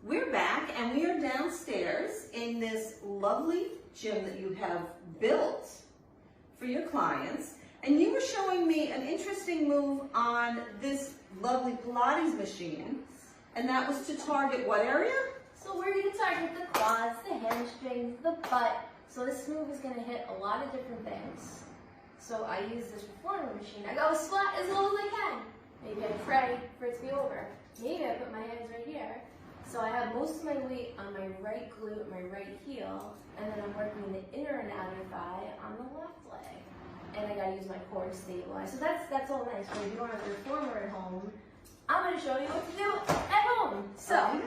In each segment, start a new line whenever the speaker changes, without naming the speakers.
We're back and we are downstairs in this lovely gym that you have built for your clients. And you were showing me an interesting move on this lovely Pilates machine. And that was to target what area?
So we're going to target the quads, the hamstrings, the butt. So this move is going to hit a lot of different things. So I use this reformer machine. I go squat as low as I can. Maybe I pray for it to be over. Maybe I put my hands right here. So I have most of my weight on my right glute, my right heel, and then I'm working the inner and outer thigh on the left leg. And I gotta use my core to stabilize. So that's all nice. But if you don't have a reformer at home, I'm gonna show you what to do at home. So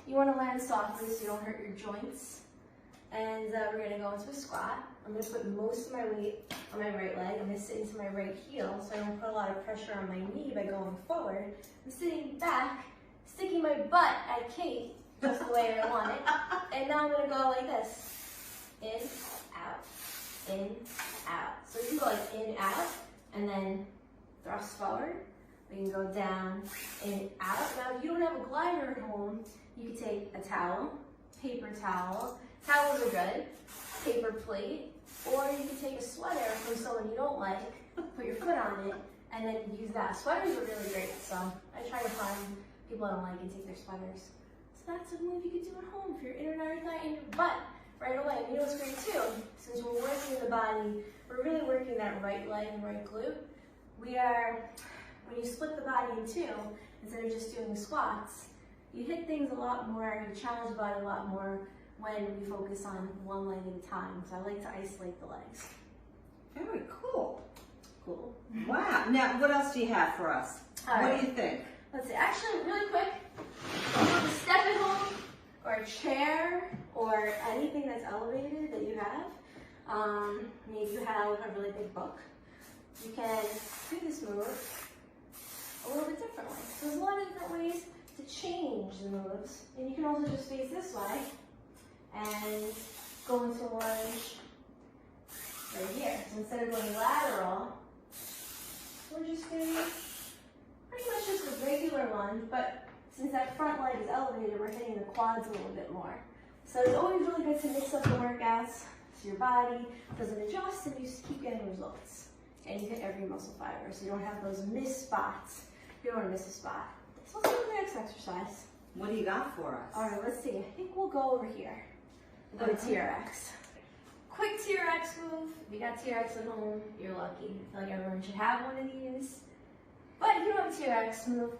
you wanna land softly so you don't hurt your joints. And we're gonna go into a squat. I'm gonna put most of my weight on my right leg. I'm gonna sit into my right heel so I don't put a lot of pressure on my knee by going forward. I'm sitting back, sticking my butt at Kate, just the way I want it. And now I'm gonna go like this. In, out, in, out. So you can go like in, out, and then thrust forward. We can go down, in, out. Now if you don't have a glider at home, you can take a towel, paper towel. Towels are good, paper plate, or you can take a sweater from someone you don't like, put your foot on it, and then use that. Sweaters are really great, so I try to find people I don't like and take their sweaters. So that's a move you can do at home for your inner and outer thigh and your butt right away. You know what's great too? Since we're working the body, we're really working that right leg and right glute. We are, when you split the body in two, instead of just doing squats, you hit things a lot more, you challenge the body a lot more when we focus on one leg at a time. So I like to isolate the legs.
Very cool.
Cool.
Wow. Now, what else do you have for us? What do you think?
Let's see. Actually, really quick, a step at home, or a chair, or anything that's elevated that you have. Maybe you have a really big book. You can do this move a little bit differently. So there's a lot of different ways to change the moves. And you can also just face this way and go into a lunge right here. So instead of going lateral, we're just doing pretty much just a regular lunge, but since that front leg is elevated, we're hitting the quads a little bit more. So it's always really good to mix up the workouts so your body doesn't adjust and you just keep getting results. And you hit every muscle fiber, so you don't have those missed spots. You don't want to miss a spot. So let's do the next exercise.
What do you got for us?
All right, let's see. I think we'll go over here. Go to TRX. Quick TRX move. If you got TRX at home, you're lucky. I feel like everyone should have one of these. But if you don't have a TRX move,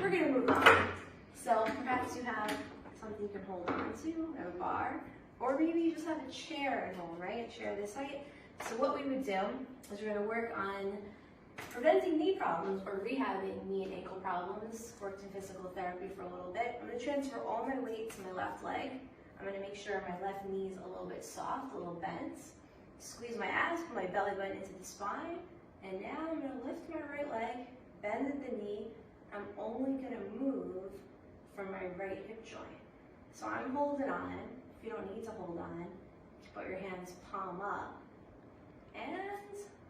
we're going to move on. So perhaps you have something you can hold on to, a bar, or maybe you just have a chair at home, right? A chair this height. So what we would do is we're going to work on preventing knee problems or rehabbing knee and ankle problems. Worked in physical therapy for a little bit. I'm going to transfer all my weight to my left leg. I'm going to make sure my left knee is a little bit soft, a little bent. Squeeze my abs, put my belly button into the spine. And now I'm going to lift my right leg, bend at the knee. I'm only going to move from my right hip joint. So I'm holding on. If you don't need to hold on, you put your hands palm up. And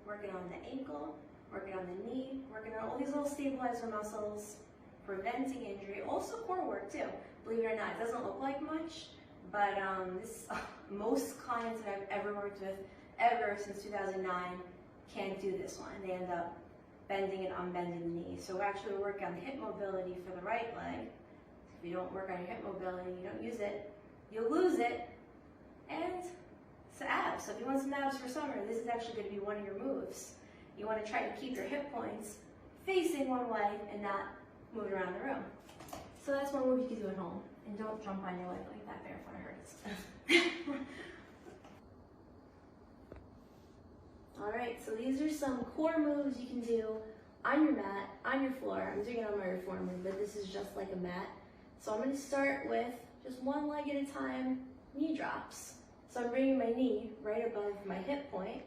working on the ankle, working on the knee, working on all these little stabilizer muscles, preventing injury. Also core work too. Believe it or not, it doesn't look like much, but most clients that I've ever worked with, ever since 2009, can't do this one. They end up bending and unbending the knee. So actually we work on the hip mobility for the right leg. If you don't work on your hip mobility, you don't use it, you'll lose it. And it's abs. So if you want some abs for summer, this is actually going to be one of your moves. You want to try to keep your hip points facing one way and not move around the room. So that's one move you can do at home. And don't jump on your leg like that barefoot, it hurts. Alright, so these are some core moves you can do on your mat, on your floor. I'm doing it on my reformer, but this is just like a mat. So I'm going to start with just one leg at a time, knee drops. So I'm bringing my knee right above my hip point.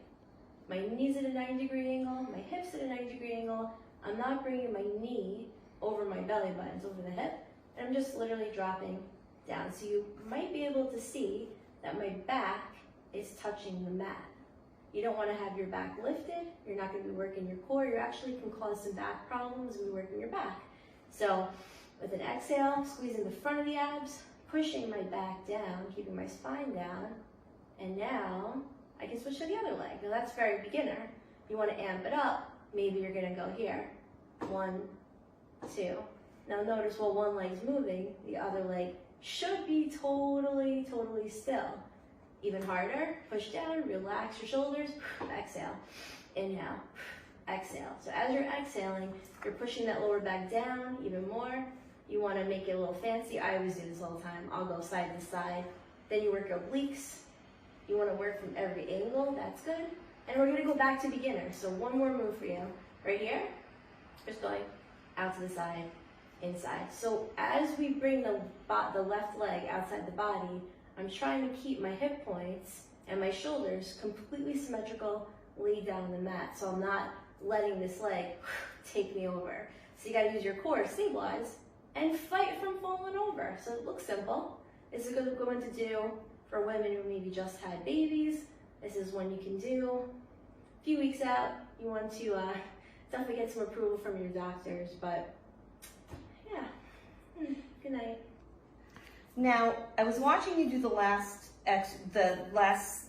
My knee's at a 90-degree angle, my hip's at a 90-degree angle. I'm not bringing my knee over my belly buttons, over the hip. And I'm just literally dropping down. So you might be able to see that my back is touching the mat. You don't want to have your back lifted. You're not going to be working your core. You actually can cause some back problems when you're working your back. So With an exhale, squeezing the front of the abs, pushing my back down, keeping my spine down. And now I can switch to the other leg. Now that's very beginner. You want to amp it up, maybe you're gonna go here. 1, 2. Now notice while one leg's moving, the other leg should be totally still. Even harder, push down, relax your shoulders, exhale. Inhale, exhale. So as you're exhaling, you're pushing that lower back down even more. You want to make it a little fancy. I always do this all the time. I'll go side to side. Then you work your obliques. You want to work from every angle. That's good. And we're going to go back to beginner. So one more move for you. Right here, just going out to the side, inside. So as we bring the left leg outside the body, I'm trying to keep my hip points and my shoulders completely symmetrical, laid down on the mat. So I'm not letting this leg take me over. So you got to use your core to stabilize and fight from falling over. So it looks simple. This is a good one to do for women who maybe just had babies. This is one you can do a few weeks out. You want to definitely get some approval from your doctors, but yeah, good night.
Now, I was watching you do the last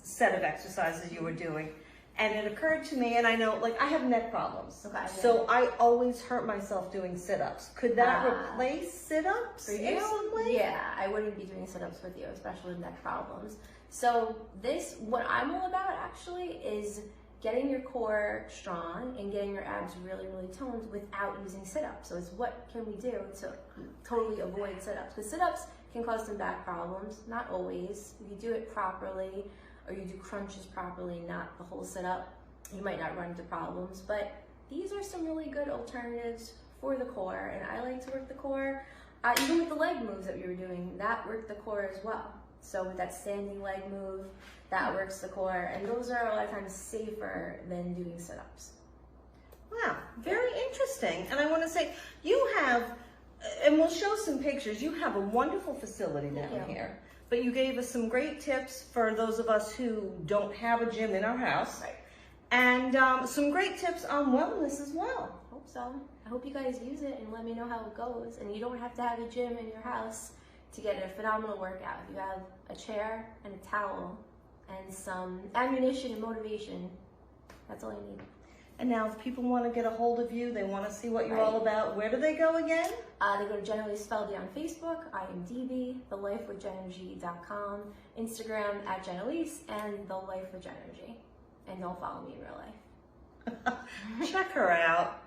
set of exercises you were doing, and it occurred to me, and I know, like, I have neck problems,
Okay,
so I always hurt myself doing sit-ups. Could that replace sit-ups
For
in
you?
some way?
Yeah, I wouldn't be doing sit-ups with you, especially with neck problems. So what I'm all about actually is getting your core strong and getting your abs really toned without using sit-ups. So it's what can we do to totally avoid sit-ups? Because sit-ups can cause some back problems, not always. If you do it properly, or you do crunches properly, not the whole sit-up, you might not run into problems. But these are some really good alternatives for the core, and I like to work the core. Even with the leg moves that we were doing, that worked the core as well. So with that standing leg move, that works the core, and those are a lot of times safer than doing sit-ups.
Wow, very interesting. And I want to say, you have, and we'll show some pictures, you have a wonderful facility down here. But you gave us some great tips for those of us who don't have a gym in our house.
Right.
And some great tips on wellness as well.
Hope so. I hope you guys use it and let me know how it goes. And you don't have to have a gym in your house to get a phenomenal workout. If you have a chair and a towel and some ammunition and motivation, that's all you need.
And now if people want to get a hold of you, they want to see what you're all about, where do they go again?
They go to Jen Elise Feldy on Facebook, IMDb, thelifewithjenergy.com, Instagram @Jen Elise, and thelifewithjenergy. And they'll follow me in real life.
Check her out.